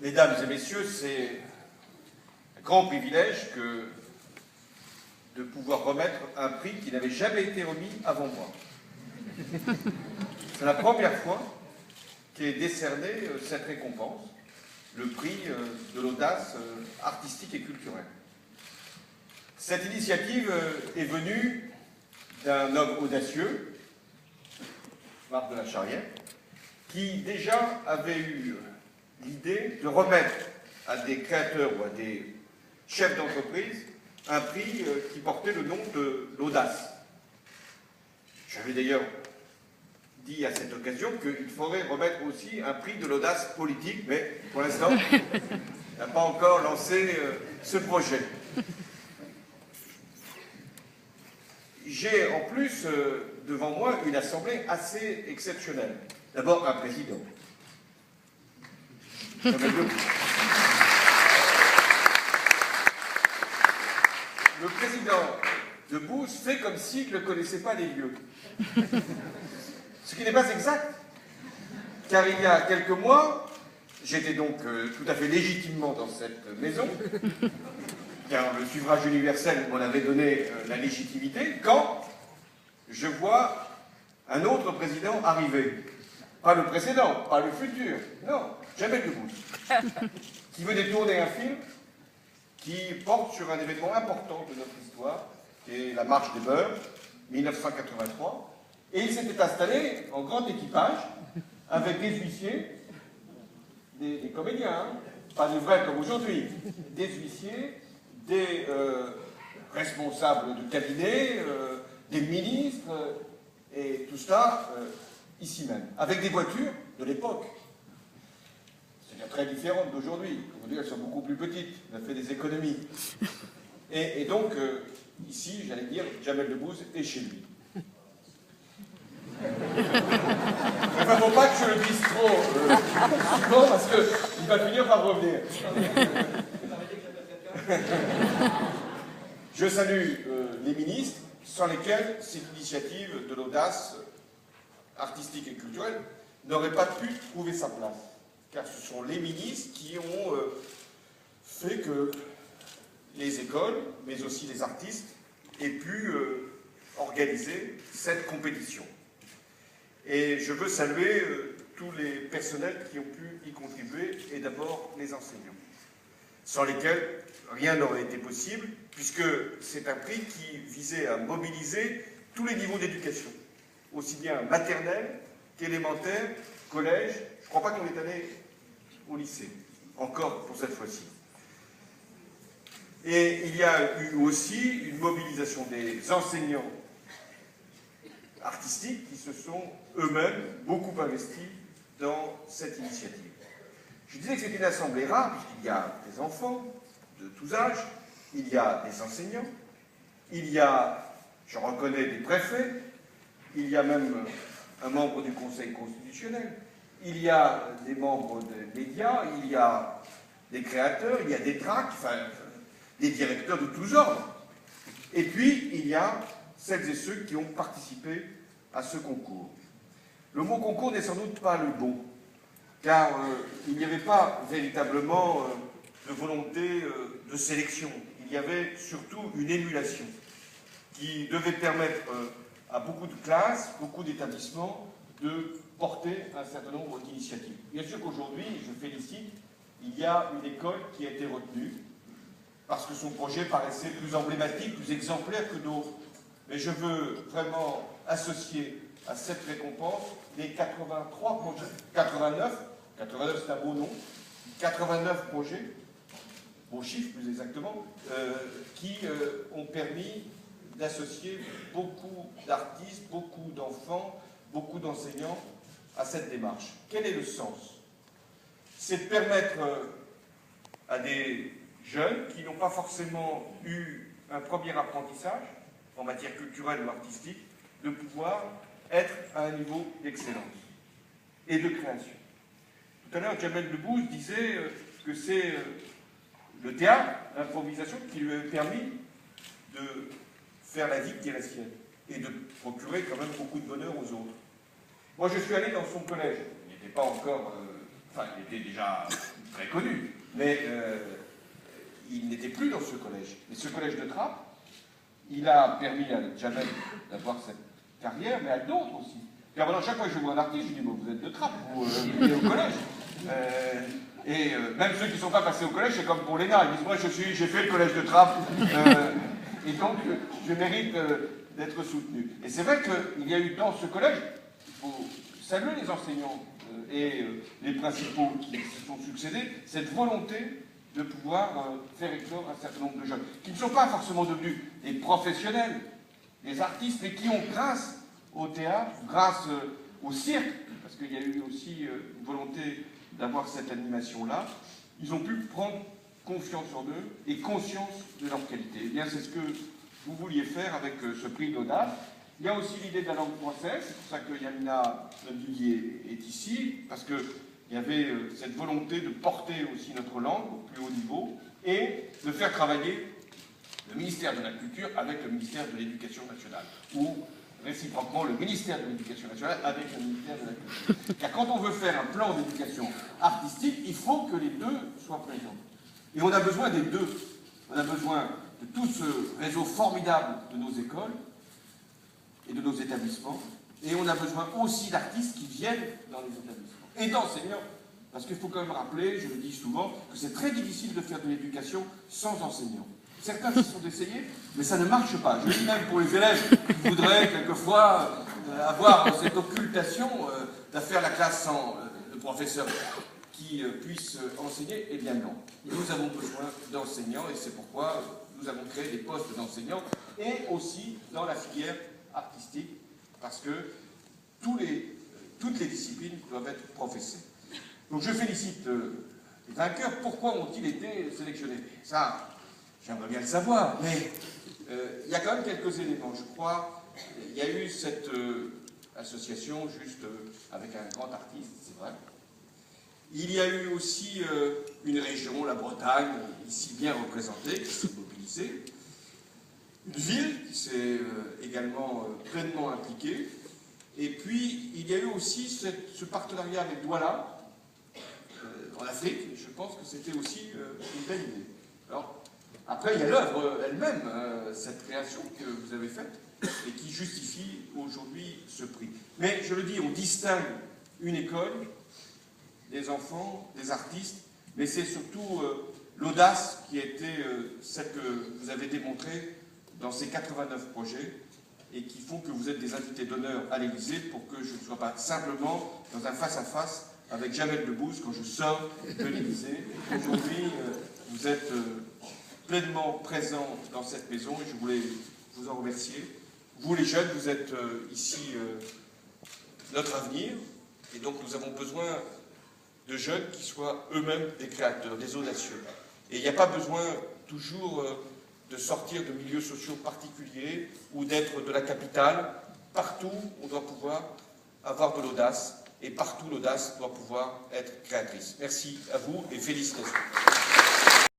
Mesdames et messieurs, c'est un grand privilège que de pouvoir remettre un prix qui n'avait jamais été remis avant moi. C'est la première fois qu'est décernée cette récompense, le prix de l'audace artistique et culturelle. Cette initiative est venue d'un homme audacieux, Marc de la Charrière, qui déjà avait eu l'idée de remettre à des créateurs ou à des chefs d'entreprise un prix qui portait le nom de l'audace. J'avais d'ailleurs dit à cette occasion qu'il faudrait remettre aussi un prix de l'audace politique, mais pour l'instant, on n'a pas encore lancé ce projet. J'ai en plus devant moi une assemblée assez exceptionnelle. D'abord un président. Le président de Booz fait comme s'il ne connaissait pas les lieux. Ce qui n'est pas exact, car il y a quelques mois, j'étais donc tout à fait légitimement dans cette maison, car le suffrage universel m'en avait donné la légitimité, quand je vois un autre président arriver. Pas le précédent, pas le futur, non, Jamel Debbouze, qui veut détourner un film qui porte sur un événement important de notre histoire, qui est la Marche des Beurs, 1983, et il s'était installé en grand équipage, avec des huissiers, des comédiens, hein, pas des vrais comme aujourd'hui, des huissiers, des responsables de cabinet, des ministres, et tout cela ici même, avec des voitures de l'époque. C'est très différente d'aujourd'hui. Aujourd'hui, elles sont beaucoup plus petites. On a fait des économies. Et donc, ici, j'allais dire, Jamel Debbouze est chez lui. Il ne faut pas que je le dise trop souvent, parce qu'il va finir par revenir. Je salue les ministres, sans lesquels cette initiative de l'audace artistique et culturelle n'aurait pas pu trouver sa place. Car ce sont les ministres qui ont fait que les écoles, mais aussi les artistes, aient pu organiser cette compétition. Et je veux saluer tous les personnels qui ont pu y contribuer, et d'abord les enseignants, sans lesquels rien n'aurait été possible, puisque c'est un prix qui visait à mobiliser tous les niveaux d'éducation, aussi bien maternelle qu'élémentaire, collège. Je ne crois pas qu'on est allé au lycée, encore pour cette fois-ci. Et il y a eu aussi une mobilisation des enseignants artistiques qui se sont eux-mêmes beaucoup investis dans cette initiative. Je disais que c'est une assemblée rare, puisqu'il y a des enfants de tous âges, il y a des enseignants, il y a, je reconnais, des préfets, il y a même un membre du Conseil constitutionnel, il y a des membres des médias, il y a des créateurs, il y a des tracts, enfin, des directeurs de tous ordres. Et puis, il y a celles et ceux qui ont participé à ce concours. Le mot concours n'est sans doute pas le bon, car il n'y avait pas véritablement de volonté de sélection. Il y avait surtout une émulation qui devait permettre à beaucoup de classes, beaucoup d'établissements, de porter un certain nombre d'initiatives. Bien sûr qu'aujourd'hui, je félicite, il y a une école qui a été retenue, parce que son projet paraissait plus emblématique, plus exemplaire que d'autres. Mais je veux vraiment associer à cette récompense les 83 projets, 89 c'est un beau nom, 89 projets, beau chiffre plus exactement, qui ont permis d'associer beaucoup d'artistes, beaucoup d'enfants, beaucoup d'enseignants à cette démarche. Quel est le sens? C'est de permettre à des jeunes qui n'ont pas forcément eu un premier apprentissage en matière culturelle ou artistique, de pouvoir être à un niveau d'excellence et de création. Tout à l'heure, Jamel Debbouze disait que c'est le théâtre, l'improvisation, qui lui avait permis de faire la vie qui est la sienne et de procurer quand même beaucoup de bonheur aux autres. Moi, je suis allé dans son collège. Il n'était pas encore enfin, il était déjà très connu, mais il n'était plus dans ce collège. Et ce collège de Trappes, il a permis à Jamel d'avoir cette carrière, mais à d'autres aussi. Car maintenant, chaque fois que je vois un artiste, je dis, vous êtes de Trappes, vous venez au collège. Même ceux qui ne sont pas passés au collège, c'est comme pour l'ENA. Ils disent, moi j'ai fait le collège de Trappes, et donc je mérite d'être soutenu. Et c'est vrai qu'il y a eu dans ce collège, il faut saluer les enseignants et les principaux qui se sont succédés, cette volonté de pouvoir faire éclore un certain nombre de jeunes, qui ne sont pas forcément devenus des professionnels, des artistes, mais qui ont, grâce au théâtre, grâce au cirque, parce qu'il y a eu aussi une volonté d'avoir cette animation-là, ils ont pu prendre confiance en eux et conscience de leur qualité. Eh bien, c'est ce que vous vouliez faire avec ce prix d'audace. Il y a aussi l'idée de la langue française, c'est pour ça que Yamina Duguier est ici, parce qu'il y avait cette volonté de porter aussi notre langue au plus haut niveau et de faire travailler le ministère de la Culture avec le ministère de l'Éducation nationale, ou réciproquement le ministère de l'Éducation nationale avec le ministère de la Culture. Car quand on veut faire un plan d'éducation artistique, il faut que les deux soient présents. Et on a besoin des deux. On a besoin de tout ce réseau formidable de nos écoles et de nos établissements. Et on a besoin aussi d'artistes qui viennent dans les établissements. Et d'enseignants. Parce qu'il faut quand même rappeler, je le dis souvent, que c'est très difficile de faire de l'éducation sans enseignants. Certains s'y sont essayés, mais ça ne marche pas. Je dis même pour les élèves qui voudraient quelquefois avoir cette occultation de faire la classe sans le professeur qui puisse enseigner. Eh bien non. Nous avons besoin d'enseignants et c'est pourquoi nous avons créé des postes d'enseignants et aussi dans la filière artistique parce que toutes les disciplines doivent être professées. Donc je félicite les vainqueurs. Pourquoi ont-ils été sélectionnés? Ça, j'aimerais bien le savoir, mais il y a quand même quelques éléments. Je crois il y a eu cette association juste avec un grand artiste, c'est vrai. Il y a eu aussi une région, la Bretagne, ici bien représentée, qui s'est mobilisée. Une ville qui s'est également pleinement impliquée. Et puis, il y a eu aussi ce partenariat avec Douala, en Afrique, et je pense que c'était aussi une belle idée. Alors, après, il y a l'œuvre elle-même, cette création que vous avez faite, et qui justifie aujourd'hui ce prix. Mais, je le dis, on distingue une école, des enfants, des artistes, mais c'est surtout l'audace qui a été celle que vous avez démontrée dans ces 89 projets, et qui font que vous êtes des invités d'honneur à l'Élysée pour que je ne sois pas simplement dans un face-à-face avec Jamel Debbouze quand je sors de l'Élysée. Aujourd'hui, vous êtes pleinement présents dans cette maison et je voulais vous en remercier. Vous les jeunes, vous êtes ici notre avenir et donc nous avons besoin de jeunes qui soient eux-mêmes des créateurs, des audacieux. Et il n'y a pas besoin toujours de sortir de milieux sociaux particuliers ou d'être de la capitale. Partout, on doit pouvoir avoir de l'audace et partout, l'audace doit pouvoir être créatrice. Merci à vous et félicitations.